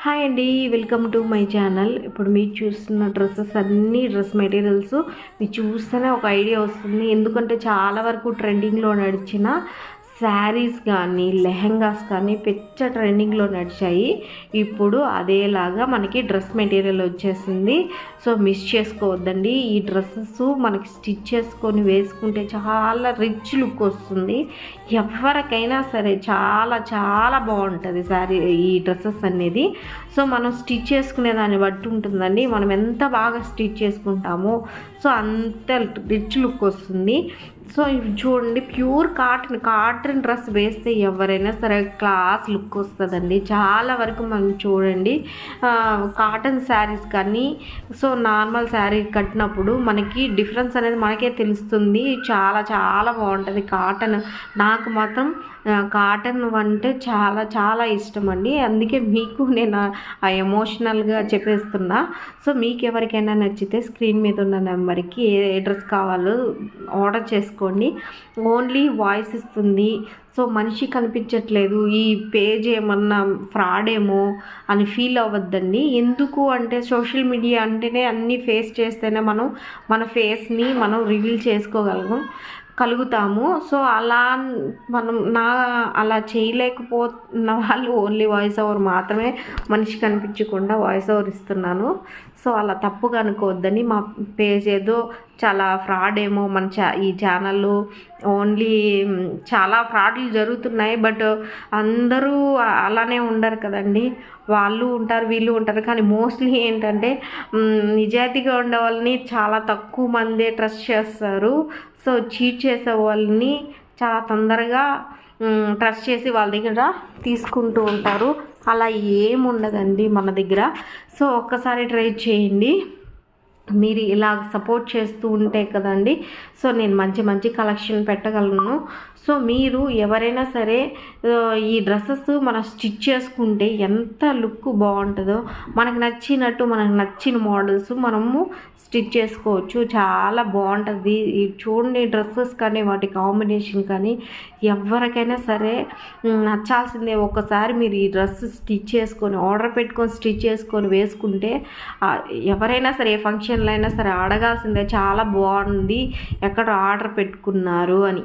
Hi అండి, welcome to my channel. ఇప్పుడు మీరు చూస్తున్న డ్రెస్సెస్ అన్నీ డ్రెస్ మెటీరియల్స్ మీరు చూస్తేనే ఒక ఐడియా వస్తుంది. ఎందుకంటే చాలా వరకు ట్రెండింగ్లో నడిచిన శారీస్ కానీ లెహెంగాస్ కానీ పెద్ద ట్రెండింగ్లో నడిచాయి. ఇప్పుడు అదేలాగా మనకి డ్రెస్ మెటీరియల్ వచ్చేసింది. సో మిస్ చేసుకోవద్దండి. ఈ డ్రెస్సెస్ మనకి స్టిచ్ చేసుకొని వేసుకుంటే చాలా రిచ్ లుక్ వస్తుంది. ఎవరికైనా సరే చాలా చాలా బాగుంటుంది శారీ ఈ డ్రెస్సెస్ అనేది. సో మనం స్టిచ్ చేసుకునే దాన్ని బట్టి ఉంటుందండి. మనం ఎంత బాగా స్టిచ్ చేసుకుంటామో సో అంత రిచ్ లుక్ వస్తుంది. సో ఇవి చూడండి, ప్యూర్ కాటన్ డ్రెస్ వేస్తే ఎవరైనా సరే క్లాస్ లుక్ వస్తుందండి. చాలా వరకు మనం చూడండి కాటన్ శారీస్ కానీ సో నార్మల్ శారీ కట్టినప్పుడు మనకి డిఫరెన్స్ అనేది మనకే తెలుస్తుంది. చాలా చాలా బాగుంటుంది కాటన్. నాకు మాత్రం కాటన్ అంటే చాలా చాలా ఇష్టం అండి. అందుకే మీకు నేను ఆ ఎమోషనల్గా చెప్పేస్తున్నా. సో మీకు ఎవరికైనా నచ్చితే స్క్రీన్ మీద ఉన్న నెంబర్కి ఏ డ్రెస్ కావాలో ఆర్డర్ చేసుకోండి. ఓన్లీ వాయిస్ ఇస్తుంది. సో మనిషి కనిపించట్లేదు, ఈ పేజ్ ఏమన్నా ఫ్రాడ్ ఏమో అని ఫీల్ అవ్వద్దండి. ఎందుకు అంటే సోషల్ మీడియా అంటేనే అన్నీ ఫేస్ చేస్తేనే మనం మన ఫేస్ని మనం రివీల్ చేసుకోగలుగుతాము. సో మనం అలా చేయలేకపోతున్న వాళ్ళు ఓన్లీ వాయిస్ ఓవర్ మాత్రమే మనిషి కనిపించకుండా వాయిస్ ఓవర్ ఇస్తున్నాను. సో అలా తప్పుగా అనుకోవద్దని. మా పేజ్ ఏదో చాలా ఫ్రాడ్ ఏమో ఈ ఛానల్ ఓన్లీ చాలా ఫ్రాడ్లు జరుగుతున్నాయి. బట్ అందరూ అలానే ఉండరు కదండి. వాళ్ళు ఉంటారు, వీళ్ళు ఉంటారు. కానీ మోస్ట్లీ ఏంటంటే నిజాయితీగా ఉండే వాళ్ళని చాలా తక్కువ మందే ట్రస్ట్ చేస్తారు. సో చీట్ చేసే వాళ్ళని చాలా తొందరగా ట్రస్ట్ చేసి వాళ్ళ దగ్గర తీసుకుంటూ ఉంటారు. అలా ఏముండదండి మన దగ్గర. సో ఒక్కసారి ట్రై చేయండి. మీరు ఇలా సపోర్ట్ చేస్తూ ఉంటే కదండి సో నేను మంచి మంచి కలెక్షన్ పెట్టగలను. సో మీరు ఎవరైనా సరే ఈ డ్రెస్సెస్ మనం స్టిచ్ చేసుకుంటే ఎంత లుక్ బాగుంటుందో, మనకు నచ్చినట్టు మనకు నచ్చిన మోడల్స్ మనము స్టిచ్ చేసుకోవచ్చు. చాలా బాగుంటుంది. చూడండి డ్రెస్సెస్ కానీ వాటి కాంబినేషన్ కానీ ఎవరికైనా సరే నచ్చాల్సిందే. ఒక్కసారి మీరు ఈ డ్రెస్ స్టిచ్ చేసుకొని ఆర్డర్ పెట్టుకొని స్టిచ్ చేసుకొని వేసుకుంటే ఎవరైనా సరే ఏ ఫంక్షన్లో అయినా సరే అడగాల్సిందే, చాలా బాగుంది, ఎక్కడ ఆర్డర్ పెట్టుకున్నారు అని.